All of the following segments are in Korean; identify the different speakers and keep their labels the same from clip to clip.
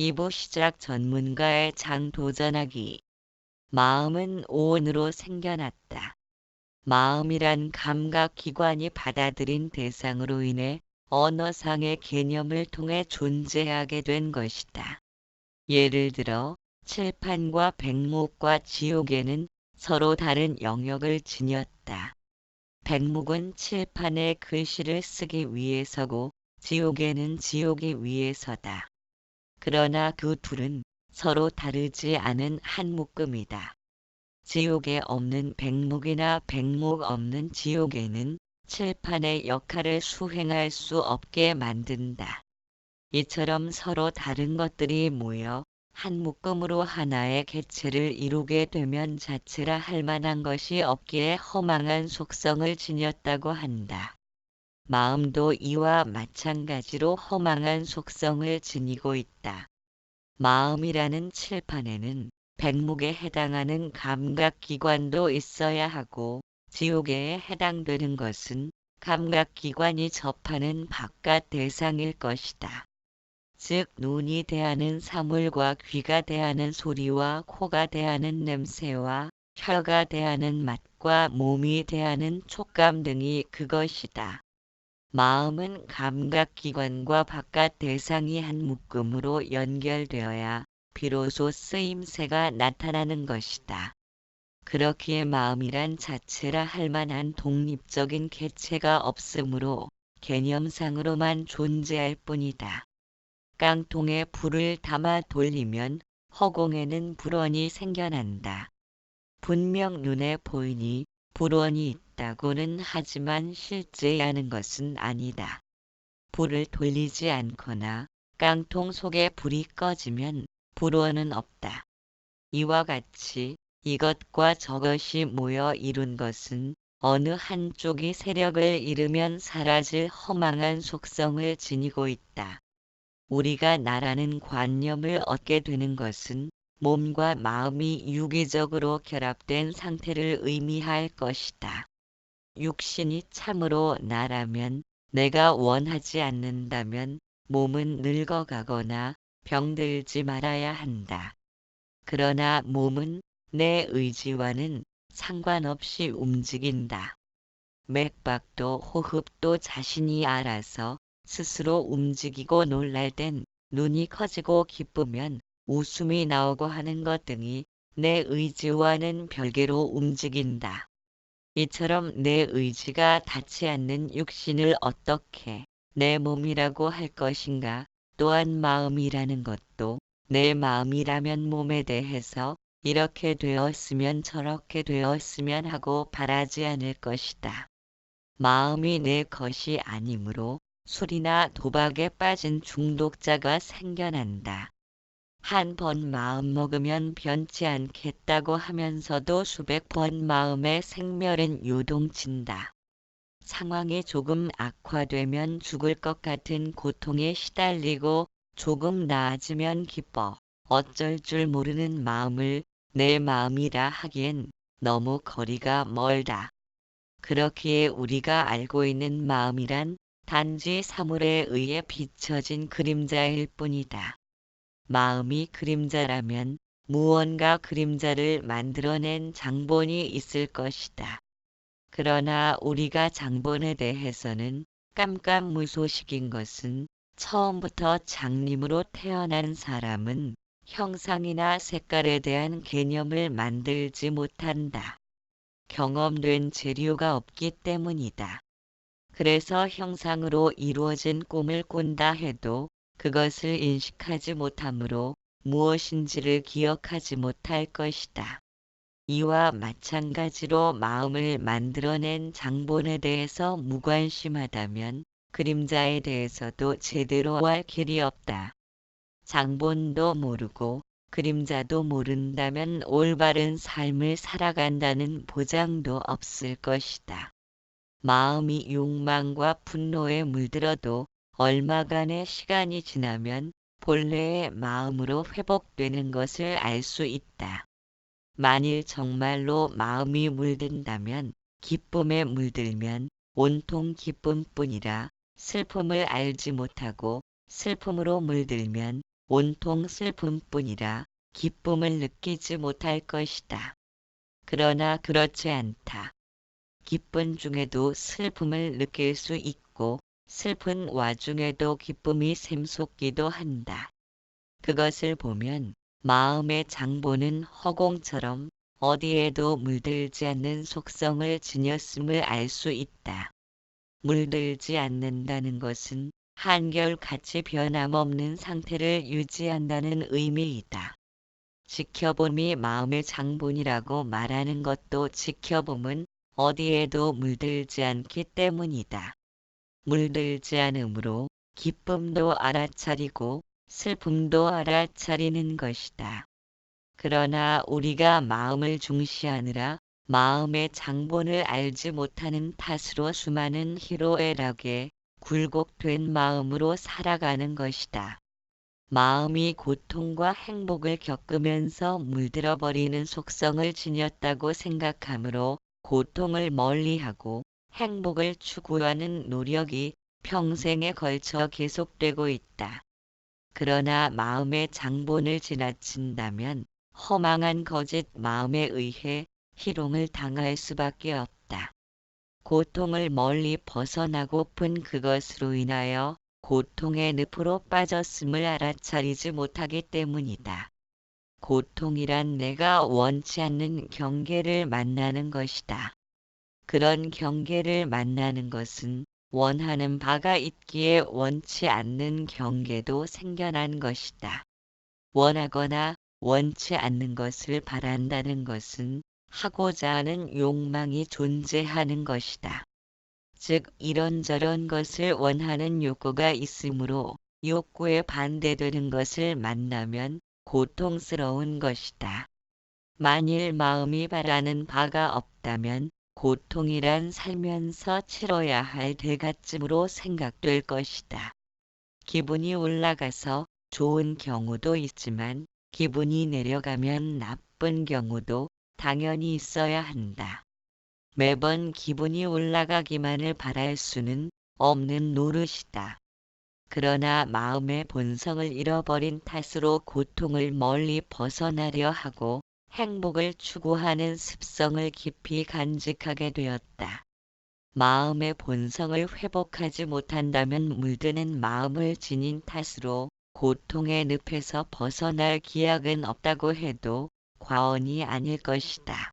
Speaker 1: 2부 시작 전문가의 장 도전하기. 마음은 오온으로 생겨났다. 마음이란 감각기관이 받아들인 대상으로 인해 언어상의 개념을 통해 존재하게 된 것이다. 예를 들어 칠판과 백목과 지옥에는 서로 다른 영역을 지녔다. 백목은 칠판에 글씨를 쓰기 위해서고 지옥에는 지우기 위해서다. 그러나 그 둘은 서로 다르지 않은 한 묶음이다. 지옥에 없는 백목이나 백목 없는 지옥에는 칠판의 역할을 수행할 수 없게 만든다. 이처럼 서로 다른 것들이 모여 한 묶음으로 하나의 객체를 이루게 되면 자체라 할 만한 것이 없기에 허망한 속성을 지녔다고 한다. 마음도 이와 마찬가지로 허망한 속성을 지니고 있다. 마음이라는 칠판에는 백목에 해당하는 감각기관도 있어야 하고 지옥에 해당되는 것은 감각기관이 접하는 바깥 대상일 것이다. 즉 눈이 대하는 사물과 귀가 대하는 소리와 코가 대하는 냄새와 혀가 대하는 맛과 몸이 대하는 촉감 등이 그것이다. 마음은 감각기관과 바깥 대상이 한 묶음으로 연결되어야 비로소 쓰임새가 나타나는 것이다. 그렇기에 마음이란 자체라 할 만한 독립적인 객체가 없으므로 개념상으로만 존재할 뿐이다. 깡통에 불을 담아 돌리면 허공에는 불원이 생겨난다. 분명 눈에 보이니 불원이 있다고는 하지만 실제하는 것은 아니다. 불을 돌리지 않거나 깡통 속에 불이 꺼지면 불원은 없다. 이와 같이 이것과 저것이 모여 이룬 것은 어느 한쪽이 세력을 잃으면 사라질 허망한 속성을 지니고 있다. 우리가 나라는 관념을 얻게 되는 것은 몸과 마음이 유기적으로 결합된 상태를 의미할 것이다. 육신이 참으로 나라면 내가 원하지 않는다면 몸은 늙어가거나 병들지 말아야 한다. 그러나 몸은 내 의지와는 상관없이 움직인다. 맥박도 호흡도 자신이 알아서 스스로 움직이고 놀랄 땐 눈이 커지고 기쁘면 웃음이 나오고 하는 것 등이 내 의지와는 별개로 움직인다. 이처럼 내 의지가 닿지 않는 육신을 어떻게 내 몸이라고 할 것인가? 또한 마음이라는 것도 내 마음이라면 몸에 대해서 이렇게 되었으면 저렇게 되었으면 하고 바라지 않을 것이다. 마음이 내 것이 아니므로 술이나 도박에 빠진 중독자가 생겨난다. 한 번 마음 먹으면 변치 않겠다고 하면서도 수백 번 마음의 생멸은 요동친다. 상황이 조금 악화되면 죽을 것 같은 고통에 시달리고 조금 나아지면 기뻐 어쩔 줄 모르는 마음을 내 마음이라 하기엔 너무 거리가 멀다. 그렇기에 우리가 알고 있는 마음이란 단지 사물에 의해 비춰진 그림자일 뿐이다. 마음이 그림자라면 무언가 그림자를 만들어낸 장본이 있을 것이다. 그러나 우리가 장본에 대해서는 깜깜무소식인 것은 처음부터 장님으로 태어난 사람은 형상이나 색깔에 대한 개념을 만들지 못한다. 경험된 재료가 없기 때문이다. 그래서 형상으로 이루어진 꿈을 꾼다 해도 그것을 인식하지 못하므로 무엇인지를 기억하지 못할 것이다. 이와 마찬가지로 마음을 만들어낸 장본에 대해서 무관심하다면 그림자에 대해서도 제대로 알 길이 없다. 장본도 모르고 그림자도 모른다면 올바른 삶을 살아간다는 보장도 없을 것이다. 마음이 욕망과 분노에 물들어도 얼마간의 시간이 지나면 본래의 마음으로 회복되는 것을 알 수 있다. 만일 정말로 마음이 물든다면 기쁨에 물들면 온통 기쁨뿐이라 슬픔을 알지 못하고 슬픔으로 물들면 온통 슬픔뿐이라 기쁨을 느끼지 못할 것이다. 그러나 그렇지 않다. 기쁨 중에도 슬픔을 느낄 수 있고 슬픈 와중에도 기쁨이 샘솟기도 한다. 그것을 보면 마음의 장보는 허공처럼 어디에도 물들지 않는 속성을 지녔음을 알 수 있다. 물들지 않는다는 것은 한결같이 변함없는 상태를 유지한다는 의미이다. 지켜봄이 마음의 장본이라고 말하는 것도 지켜봄은 어디에도 물들지 않기 때문이다. 물들지 않으므로 기쁨도 알아차리고 슬픔도 알아차리는 것이다. 그러나 우리가 마음을 중시하느라 마음의 장본을 알지 못하는 탓으로 수많은 희로애락에 굴곡된 마음으로 살아가는 것이다. 마음이 고통과 행복을 겪으면서 물들어버리는 속성을 지녔다고 생각하므로 고통을 멀리하고 행복을 추구하는 노력이 평생에 걸쳐 계속되고 있다. 그러나 마음의 장본을 지나친다면 허망한 거짓 마음에 의해 희롱을 당할 수밖에 없다. 고통을 멀리 벗어나고픈 그것으로 인하여 고통의 늪으로 빠졌음을 알아차리지 못하기 때문이다. 고통이란 내가 원치 않는 경계를 만나는 것이다. 그런 경계를 만나는 것은 원하는 바가 있기에 원치 않는 경계도 생겨난 것이다. 원하거나 원치 않는 것을 바란다는 것은 하고자 하는 욕망이 존재하는 것이다. 즉 이런저런 것을 원하는 욕구가 있으므로 욕구에 반대되는 것을 만나면 고통스러운 것이다. 만일 마음이 바라는 바가 없다면 고통이란 살면서 치러야 할 대가쯤으로 생각될 것이다. 기분이 올라가서 좋은 경우도 있지만 기분이 내려가면 나쁜 경우도 당연히 있어야 한다. 매번 기분이 올라가기만을 바랄 수는 없는 노릇이다. 그러나 마음의 본성을 잃어버린 탓으로 고통을 멀리 벗어나려 하고 행복을 추구하는 습성을 깊이 간직하게 되었다. 마음의 본성을 회복하지 못한다면 물드는 마음을 지닌 탓으로 고통의 늪에서 벗어날 기약은 없다고 해도 과언이 아닐 것이다.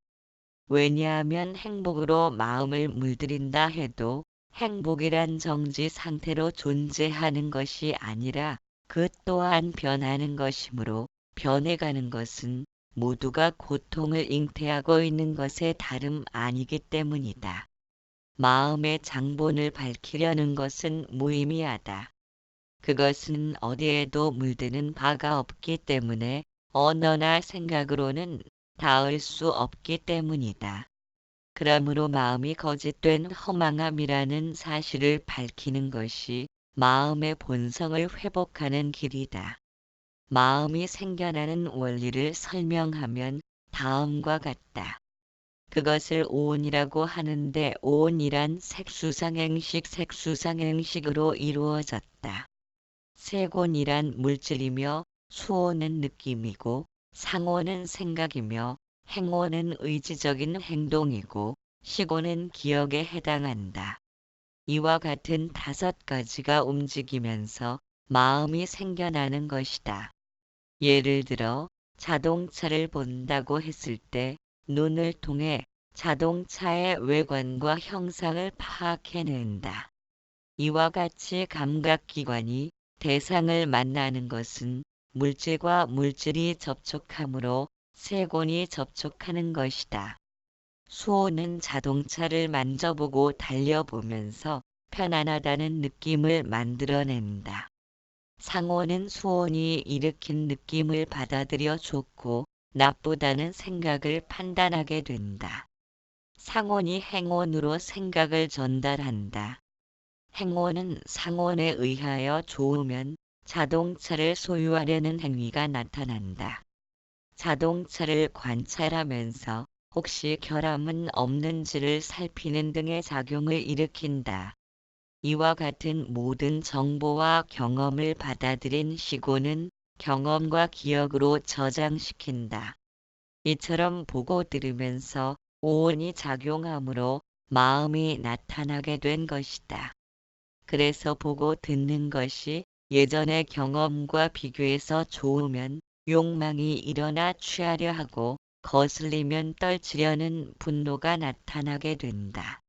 Speaker 1: 왜냐하면 행복으로 마음을 물들인다 해도 행복이란 정지 상태로 존재하는 것이 아니라 그 또한 변하는 것이므로 변해가는 것은 모두가 고통을 잉태하고 있는 것에 다름 아니기 때문이다. 마음의 장본을 밝히려는 것은 무의미하다. 그것은 어디에도 물드는 바가 없기 때문에 언어나 생각으로는 닿을 수 없기 때문이다. 그러므로 마음이 거짓된 허망함이라는 사실을 밝히는 것이 마음의 본성을 회복하는 길이다. 마음이 생겨나는 원리를 설명하면 다음과 같다. 그것을 오온이라고 하는데 오온이란 색수상행식으로 이루어졌다. 색온이란 물질이며 수온은 느낌이고 상온은 생각이며 행온은 의지적인 행동이고 식온은 기억에 해당한다. 이와 같은 5가지가 움직이면서 마음이 생겨나는 것이다. 예를 들어 자동차를 본다고 했을 때 눈을 통해 자동차의 외관과 형상을 파악해낸다. 이와 같이 감각기관이 대상을 만나는 것은 물질과 물질이 접촉하므로 세곤이 접촉하는 것이다. 수호는 자동차를 만져보고 달려보면서 편안하다는 느낌을 만들어낸다. 상호는 수온이 일으킨 느낌을 받아들여 좋고 나쁘다는 생각을 판단하게 된다. 상온이 행온으로 생각을 전달한다. 행온은 상온에 의하여 좋으면 자동차를 소유하려는 행위가 나타난다. 자동차를 관찰하면서 혹시 결함은 없는지를 살피는 등의 작용을 일으킨다. 이와 같은 모든 정보와 경험을 받아들인 시고는 경험과 기억으로 저장시킨다. 이처럼 보고 들으면서 오온이 작용하므로 마음이 나타나게 된 것이다. 그래서 보고 듣는 것이 예전의 경험과 비교해서 좋으면 욕망이 일어나 취하려 하고 거슬리면 떨치려는 분노가 나타나게 된다.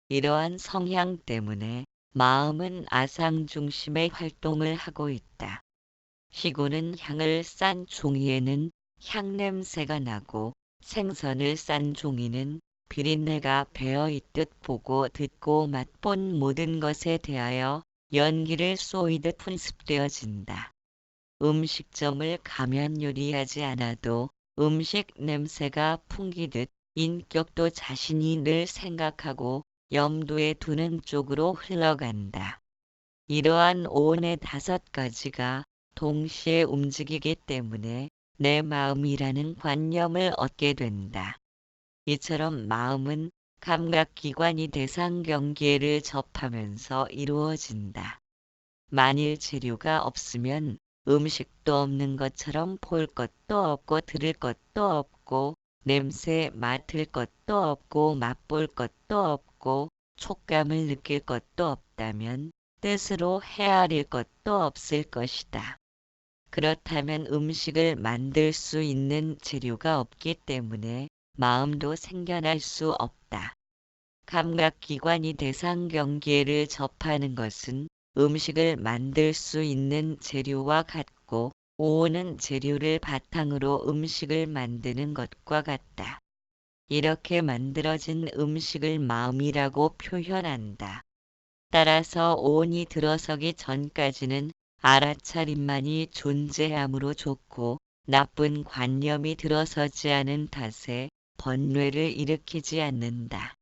Speaker 1: 이러한 성향 때문에 마음은 아상 중심의 활동을 하고 있다. 시고는 향을 싼 종이에는 향냄새가 나고 생선을 싼 종이는 비린내가 배어 있듯 보고 듣고 맛본 모든 것에 대하여 연기를 쏘이듯 분습되어진다. 음식점을 가면 요리하지 않아도 음식 냄새가 풍기듯 인격도 자신이 늘 생각하고 염두에 두는 쪽으로 흘러간다. 이러한 오온의 5가지가 동시에 움직이기 때문에 내 마음이라는 관념을 얻게 된다. 이처럼 마음은 감각기관이 대상 경계를 접하면서 이루어진다. 만일 재료가 없으면 음식도 없는 것처럼 볼 것도 없고 들을 것도 없고 냄새 맡을 것도 없고 맛볼 것도 없고 촉감을 느낄 것도 없다면 뜻으로 헤아릴 것도 없을 것이다. 그렇다면 음식을 만들 수 있는 재료가 없기 때문에 마음도 생겨날 수 없다. 감각기관이 대상 경계를 접하는 것은 음식을 만들 수 있는 재료와 같고 오온은 재료를 바탕으로 음식을 만드는 것과 같다. 이렇게 만들어진 음식을 마음이라고 표현한다. 따라서 오온이 들어서기 전까지는 알아차림만이 존재함으로 좋고 나쁜 관념이 들어서지 않은 탓에 번뇌를 일으키지 않는다.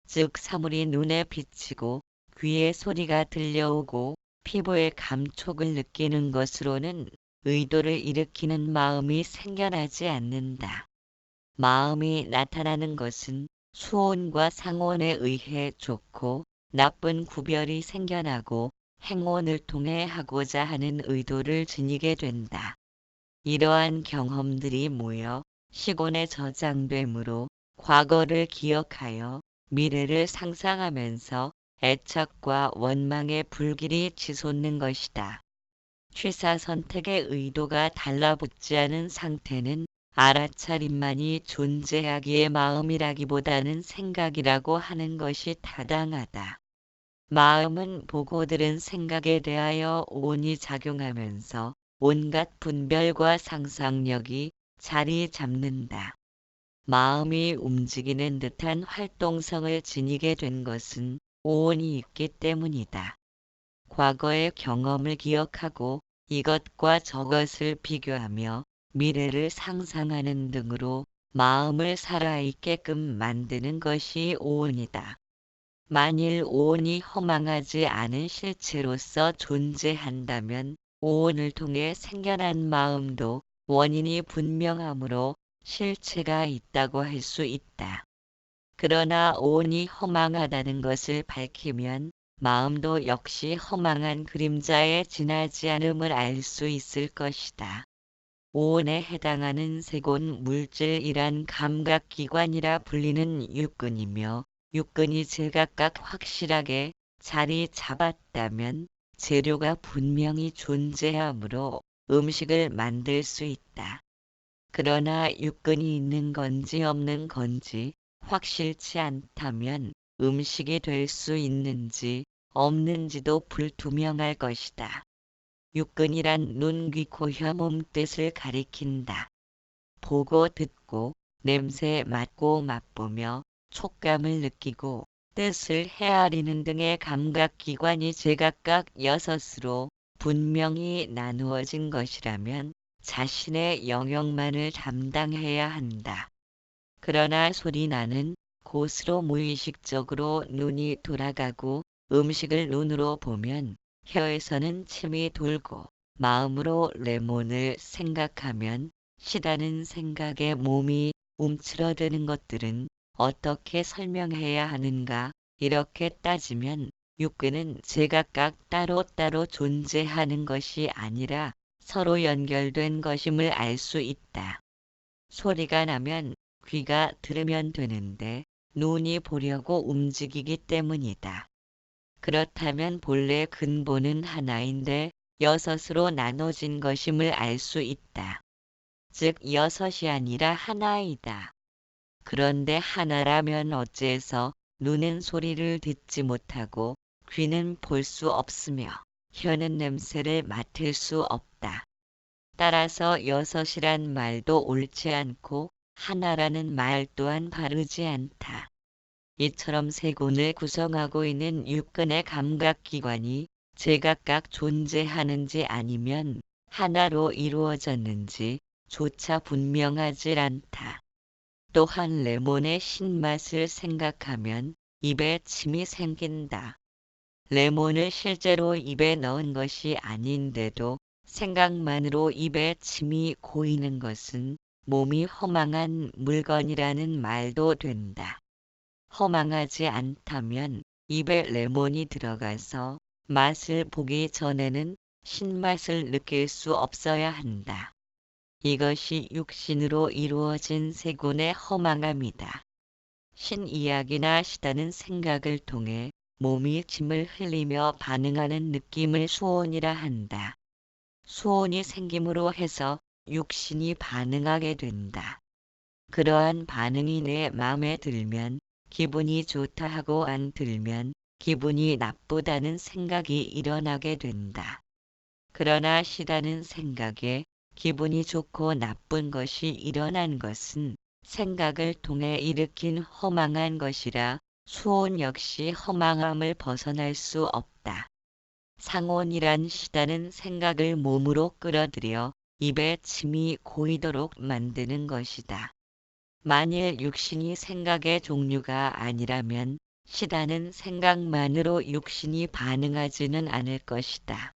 Speaker 1: 즉 사물이 눈에 비치고 귀에 소리가 들려오고 피부에 감촉을 느끼는 것으로는 의도를 일으키는 마음이 생겨나지 않는다. 마음이 나타나는 것은 수온과 상온에 의해 좋고 나쁜 구별이 생겨나고 행온을 통해 하고자 하는 의도를 지니게 된다. 이러한 경험들이 모여 시곤에 저장되므로 과거를 기억하여 미래를 상상하면서 애착과 원망의 불길이 치솟는 것이다. 취사 선택의 의도가 달라붙지 않은 상태는 알아차림만이 존재하기에 마음이라기보다는 생각이라고 하는 것이 타당하다. 마음은 보고 들은 생각에 대하여 오온이 작용하면서 온갖 분별과 상상력이 자리 잡는다. 마음이 움직이는 듯한 활동성을 지니게 된 것은 오온이 있기 때문이다. 과거의 경험을 기억하고 이것과 저것을 비교하며 미래를 상상하는 등으로 마음을 살아있게끔 만드는 것이 오온이다. 만일 오온이 허망하지 않은 실체로서 존재한다면 오온을 통해 생겨난 마음도 원인이 분명하므로 실체가 있다고 할 수 있다. 그러나 오온이 허망하다는 것을 밝히면 마음도 역시 허망한 그림자에 지나지 않음을 알 수 있을 것이다. 오온에 해당하는 세곤 물질이란 감각기관이라 불리는 육근이며 육근이 제각각 확실하게 자리 잡았다면 재료가 분명히 존재하므로 음식을 만들 수 있다. 그러나 육근이 있는 건지 없는 건지 확실치 않다면 음식이 될 수 있는지 없는지도 불투명할 것이다. 육근이란 눈, 귀, 코, 혀, 몸 뜻을 가리킨다. 보고 듣고 냄새 맡고 맛보며 촉감을 느끼고 뜻을 헤아리는 등의 감각기관이 제각각 6으로 분명히 나누어진 것이라면 자신의 영역만을 담당해야 한다. 그러나 소리나는 곳으로 무의식적으로 눈이 돌아가고 음식을 눈으로 보면 혀에서는 침이 돌고 마음으로 레몬을 생각하면 시다는 생각에 몸이 움츠러드는 것들은 어떻게 설명해야 하는가? 이렇게 따지면 육근은 제각각 따로따로 존재하는 것이 아니라 서로 연결된 것임을 알 수 있다. 소리가 나면 귀가 들으면 되는데 눈이 보려고 움직이기 때문이다. 그렇다면 본래 근본은 하나인데 여섯으로 나눠진 것임을 알 수 있다. 즉 여섯이 아니라 하나이다. 그런데 하나라면 어째서 눈은 소리를 듣지 못하고 귀는 볼 수 없으며 혀는 냄새를 맡을 수 없다. 따라서 여섯이란 말도 옳지 않고 하나라는 말 또한 바르지 않다. 이처럼 세군을 구성하고 있는 육근의 감각기관이 제각각 존재하는지 아니면 하나로 이루어졌는지 조차 분명하지 않다. 또한 레몬의 신맛을 생각하면 입에 침이 생긴다. 레몬을 실제로 입에 넣은 것이 아닌데도 생각만으로 입에 침이 고이는 것은 몸이 허망한 물건이라는 말도 된다. 허망하지 않다면 입에 레몬이 들어가서 맛을 보기 전에는 신맛을 느낄 수 없어야 한다. 이것이 육신으로 이루어진 세군의 허망함이다. 신이야기나 시다는 생각을 통해 몸이 침을 흘리며 반응하는 느낌을 수온이라 한다. 수온이 생김으로 해서 육신이 반응하게 된다. 그러한 반응이 내 마음에 들면 기분이 좋다 하고 안 들면 기분이 나쁘다는 생각이 일어나게 된다. 그러나 시다는 생각에 기분이 좋고 나쁜 것이 일어난 것은 생각을 통해 일으킨 허망한 것이라 수온 역시 허망함을 벗어날 수 없다. 상온이란 시다는 생각을 몸으로 끌어들여 입에 침이 고이도록 만드는 것이다. 만일 육신이 생각의 종류가 아니라면 시다는 생각만으로 육신이 반응하지는 않을 것이다.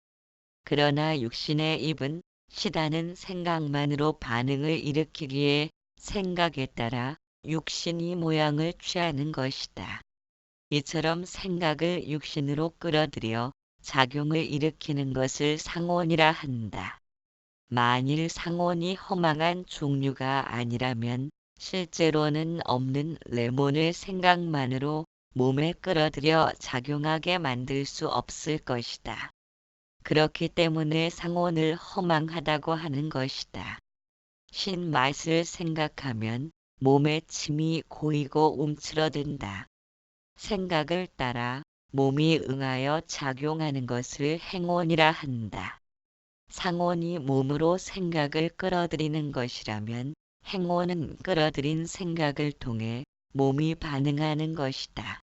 Speaker 1: 그러나 육신의 입은 시다는 생각만으로 반응을 일으키기에 생각에 따라 육신이 모양을 취하는 것이다. 이처럼 생각을 육신으로 끌어들여 작용을 일으키는 것을 상온이라 한다. 만일 상온이 허망한 종류가 아니라면 실제로는 없는 레몬을 생각만으로 몸에 끌어들여 작용하게 만들 수 없을 것이다. 그렇기 때문에 상온을 허망하다고 하는 것이다. 신맛을 생각하면 몸에 침이 고이고 움츠러든다. 생각을 따라 몸이 응하여 작용하는 것을 행온이라 한다. 상온이 몸으로 생각을 끌어들이는 것이라면 행온은 끌어들인 생각을 통해 몸이 반응하는 것이다.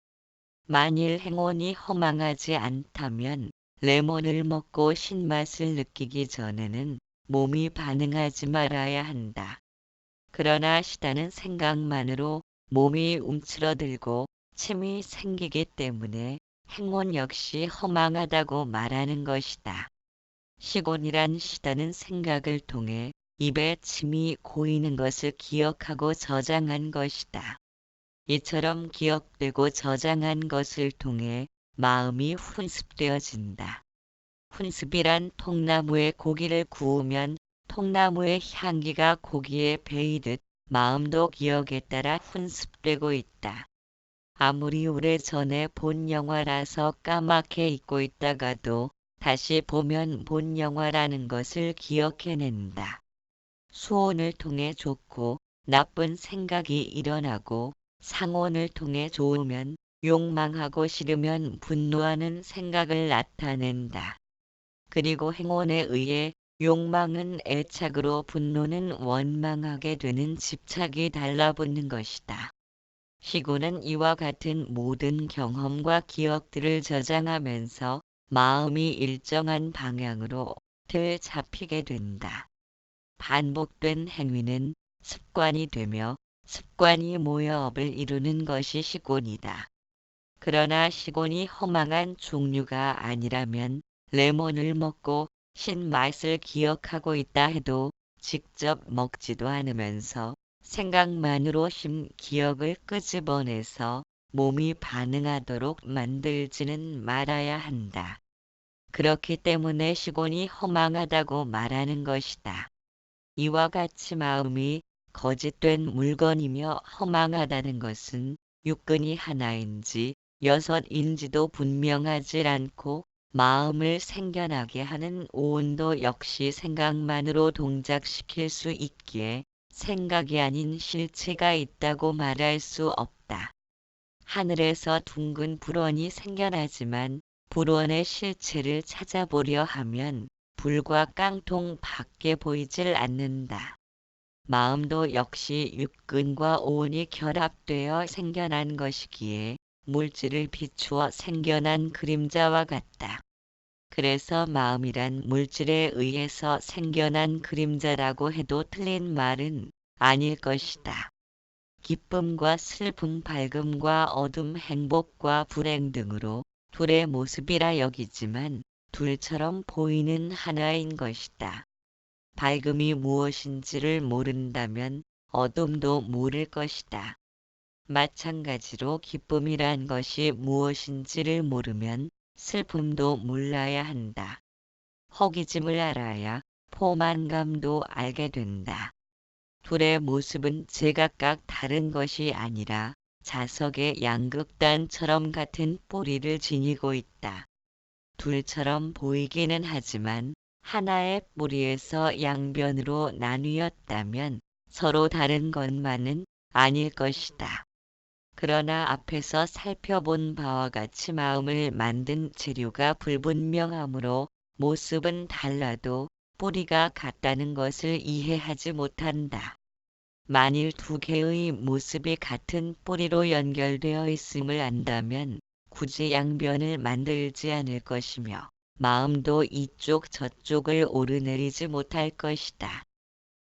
Speaker 1: 만일 행온이 허망하지 않다면 레몬을 먹고 신맛을 느끼기 전에는 몸이 반응하지 말아야 한다. 그러나 시다는 생각만으로 몸이 움츠러들고 침이 생기기 때문에 행온 역시 허망하다고 말하는 것이다. 시곤이란 시다는 생각을 통해 입에 침이 고이는 것을 기억하고 저장한 것이다. 이처럼 기억되고 저장한 것을 통해 마음이 훈습되어진다. 훈습이란 통나무에 고기를 구우면 통나무의 향기가 고기에 배이듯 마음도 기억에 따라 훈습되고 있다. 아무리 오래전에 본 영화라서 까맣게 잊고 있다가도 다시 보면 본 영화라는 것을 기억해낸다. 수온을 통해 좋고 나쁜 생각이 일어나고 상온을 통해 좋으면 욕망하고 싫으면 분노하는 생각을 나타낸다. 그리고 행온에 의해 욕망은 애착으로 분노는 원망하게 되는 집착이 달라붙는 것이다. 시고는 이와 같은 모든 경험과 기억들을 저장하면서 마음이 일정한 방향으로 틀 잡히게 된다. 반복된 행위는 습관이 되며 습관이 모여 업을 이루는 것이 시곤이다. 그러나 시곤이 허망한 종류가 아니라면 레몬을 먹고 신맛을 기억하고 있다 해도 직접 먹지도 않으면서 생각만으로 기억을 끄집어내서 몸이 반응하도록 만들지는 말아야 한다. 그렇기 때문에 시곤이 허망하다고 말하는 것이다. 이와 같이 마음이 거짓된 물건이며 허망하다는 것은 육근이 하나인지 여섯인지도 분명하지 않고 마음을 생겨나게 하는 오온도 역시 생각만으로 동작시킬 수 있기에 생각이 아닌 실체가 있다고 말할 수 없다. 하늘에서 둥근 불원이 생겨나지만 불원의 실체를 찾아보려 하면 불과 깡통 밖에 보이질 않는다. 마음도 역시 육근과 오온이 결합되어 생겨난 것이기에 물질을 비추어 생겨난 그림자와 같다. 그래서 마음이란 물질에 의해서 생겨난 그림자라고 해도 틀린 말은 아닐 것이다. 기쁨과 슬픔, 밝음과 어둠, 행복과 불행 등으로 둘의 모습이라 여기지만 둘처럼 보이는 하나인 것이다. 밝음이 무엇인지를 모른다면 어둠도 모를 것이다. 마찬가지로 기쁨이란 것이 무엇인지를 모르면 슬픔도 몰라야 한다. 허기짐을 알아야 포만감도 알게 된다. 둘의 모습은 제각각 다른 것이 아니라 자석의 양극단처럼 같은 뿌리를 지니고 있다. 둘처럼 보이기는 하지만 하나의 뿌리에서 양변으로 나뉘었다면 서로 다른 것만은 아닐 것이다. 그러나 앞에서 살펴본 바와 같이 마음을 만든 재료가 불분명하므로 모습은 달라도 뿌리가 같다는 것을 이해하지 못한다. 만일 두 개의 모습이 같은 뿌리로 연결되어 있음을 안다면 굳이 양변을 만들지 않을 것이며 마음도 이쪽 저쪽을 오르내리지 못할 것이다.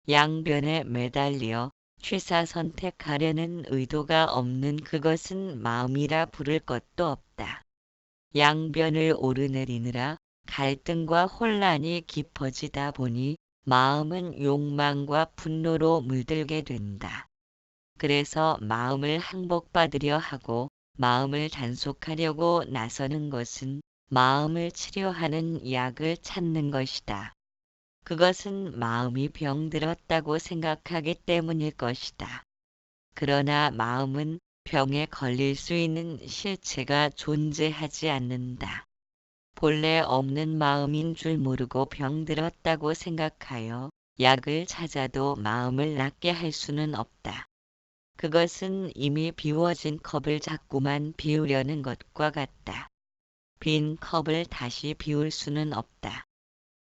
Speaker 1: 양변에 매달려 취사선택하려는 의도가 없는 그것은 마음이라 부를 것도 없다. 양변을 오르내리느라 갈등과 혼란이 깊어지다 보니 마음은 욕망과 분노로 물들게 된다. 그래서 마음을 항복받으려 하고 마음을 단속하려고 나서는 것은 마음을 치료하는 약을 찾는 것이다. 그것은 마음이 병들었다고 생각하기 때문일 것이다. 그러나 마음은 병에 걸릴 수 있는 실체가 존재하지 않는다. 본래 없는 마음인 줄 모르고 병들었다고 생각하여 약을 찾아도 마음을 낫게 할 수는 없다. 그것은 이미 비워진 컵을 자꾸만 비우려는 것과 같다. 빈 컵을 다시 비울 수는 없다.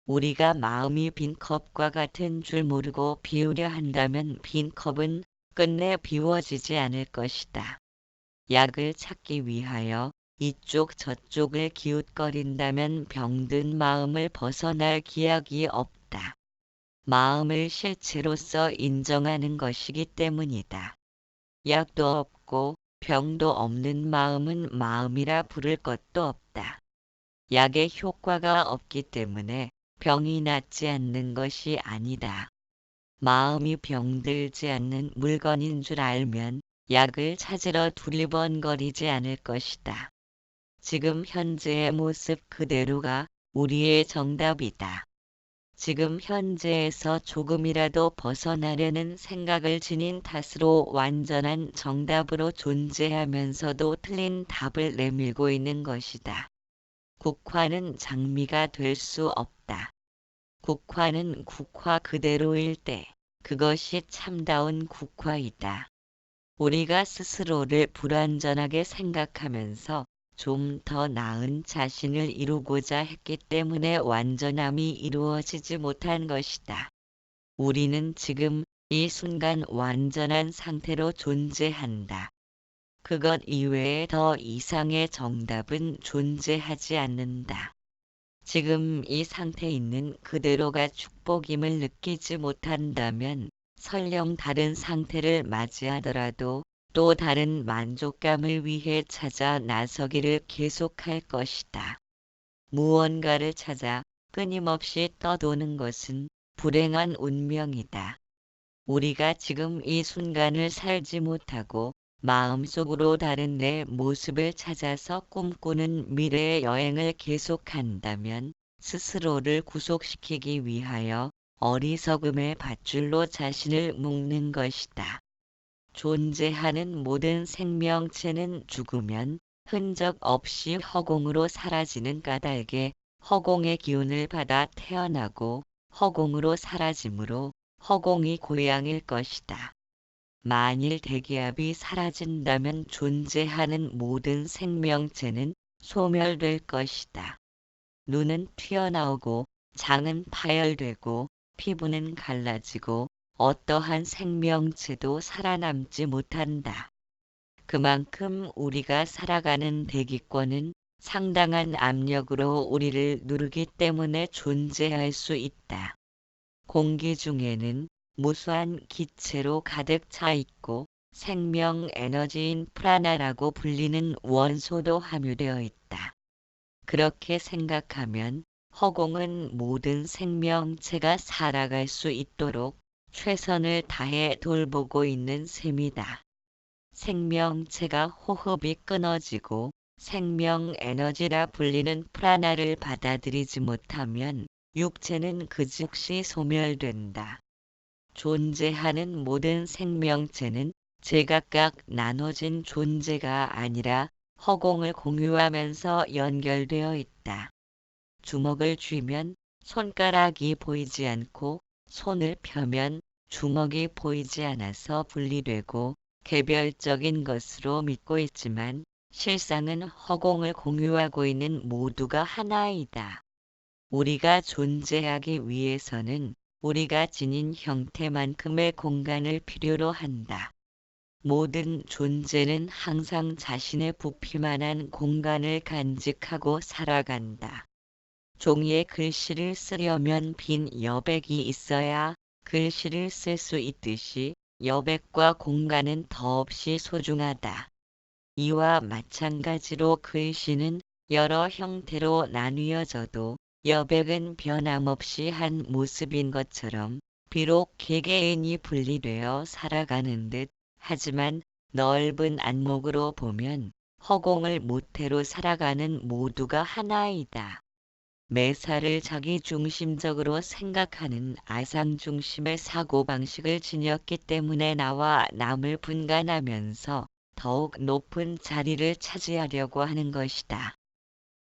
Speaker 1: 우리가 마음이 빈 컵과 같은 줄 모르고 비우려 한다면 빈 컵은 끝내 비워지지 않을 것이다. 약을 찾기 위하여 이쪽 저쪽을 기웃거린다면 병든 마음을 벗어날 기약이 없다. 마음을 실체로서 인정하는 것이기 때문이다. 약도 없고 병도 없는 마음은 마음이라 부를 것도 없다. 약의 효과가 없기 때문에 병이 낫지 않는 것이 아니다. 마음이 병들지 않는 물건인 줄 알면 약을 찾으러 두리번거리지 않을 것이다. 지금 현재의 모습 그대로가 우리의 정답이다. 지금 현재에서 조금이라도 벗어나려는 생각을 지닌 탓으로 완전한 정답으로 존재하면서도 틀린 답을 내밀고 있는 것이다. 국화는 장미가 될 수 없다. 국화는 국화 그대로일 때 그것이 참다운 국화이다. 우리가 스스로를 불완전하게 생각하면서 좀 더 나은 자신을 이루고자 했기 때문에 완전함이 이루어지지 못한 것이다. 우리는 지금 이 순간 완전한 상태로 존재한다. 그것 이외에 더 이상의 정답은 존재하지 않는다. 지금 이 상태에 있는 그대로가 축복임을 느끼지 못한다면 설령 다른 상태를 맞이하더라도 또 다른 만족감을 위해 찾아 나서기를 계속할 것이다. 무언가를 찾아 끊임없이 떠도는 것은 불행한 운명이다. 우리가 지금 이 순간을 살지 못하고 마음속으로 다른 내 모습을 찾아서 꿈꾸는 미래의 여행을 계속한다면 스스로를 구속시키기 위하여 어리석음의 밧줄로 자신을 묶는 것이다. 존재하는 모든 생명체는 죽으면 흔적 없이 허공으로 사라지는 까닭에 허공의 기운을 받아 태어나고 허공으로 사라지므로 허공이 고향일 것이다. 만일 대기압이 사라진다면 존재하는 모든 생명체는 소멸될 것이다. 눈은 튀어나오고 장은 파열되고 피부는 갈라지고 어떠한 생명체도 살아남지 못한다. 그만큼 우리가 살아가는 대기권은 상당한 압력으로 우리를 누르기 때문에 존재할 수 있다. 공기 중에는 무수한 기체로 가득 차 있고 생명 에너지인 프라나라고 불리는 원소도 함유되어 있다. 그렇게 생각하면 허공은 모든 생명체가 살아갈 수 있도록 최선을 다해 돌보고 있는 셈이다. 생명체가 호흡이 끊어지고 생명 에너지라 불리는 프라나를 받아들이지 못하면 육체는 그 즉시 소멸된다. 존재하는 모든 생명체는 제각각 나눠진 존재가 아니라 허공을 공유하면서 연결되어 있다. 주먹을 쥐면 손가락이 보이지 않고 손을 펴면 주먹이 보이지 않아서 분리되고 개별적인 것으로 믿고 있지만 실상은 허공을 공유하고 있는 모두가 하나이다. 우리가 존재하기 위해서는 우리가 지닌 형태만큼의 공간을 필요로 한다. 모든 존재는 항상 자신의 부피만한 공간을 간직하고 살아간다. 종이에 글씨를 쓰려면 빈 여백이 있어야 글씨를 쓸 수 있듯이 여백과 공간은 더없이 소중하다. 이와 마찬가지로 글씨는 여러 형태로 나뉘어져도 여백은 변함없이 한 모습인 것처럼 비록 개개인이 분리되어 살아가는 듯 하지만 넓은 안목으로 보면 허공을 모태로 살아가는 모두가 하나이다. 매사를 자기중심적으로 생각하는 아상중심의 사고방식을 지녔기 때문에 나와 남을 분간하면서 더욱 높은 자리를 차지하려고 하는 것이다.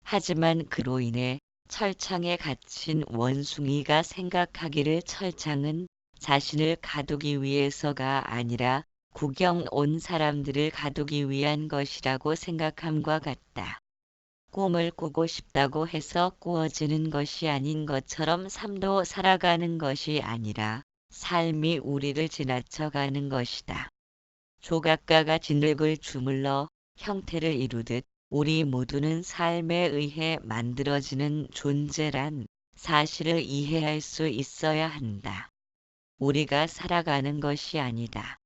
Speaker 1: 하지만 그로 인해 철창에 갇힌 원숭이가 생각하기를 철창은 자신을 가두기 위해서가 아니라 구경 온 사람들을 가두기 위한 것이라고 생각함과 같다. 꿈을 꾸고 싶다고 해서 꾸어지는 것이 아닌 것처럼 삶도 살아가는 것이 아니라 삶이 우리를 지나쳐가는 것이다. 조각가가 진흙을 주물러 형태를 이루듯 우리 모두는 삶에 의해 만들어지는 존재란 사실을 이해할 수 있어야 한다. 우리가 살아가는 것이 아니다.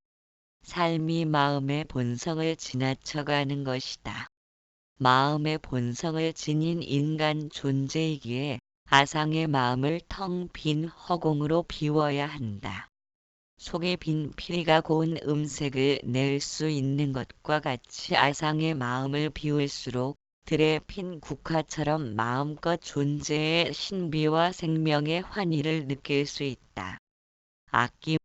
Speaker 1: 삶이 마음의 본성을 지나쳐가는 것이다. 마음의 본성을 지닌 인간 존재이기에 아상의 마음을 텅 빈 허공으로 비워야 한다. 속에 빈 피리가 고운 음색을 낼 수 있는 것과 같이 아상의 마음을 비울수록 들에 핀 국화처럼 마음껏 존재의 신비와 생명의 환희를 느낄 수 있다. 아낌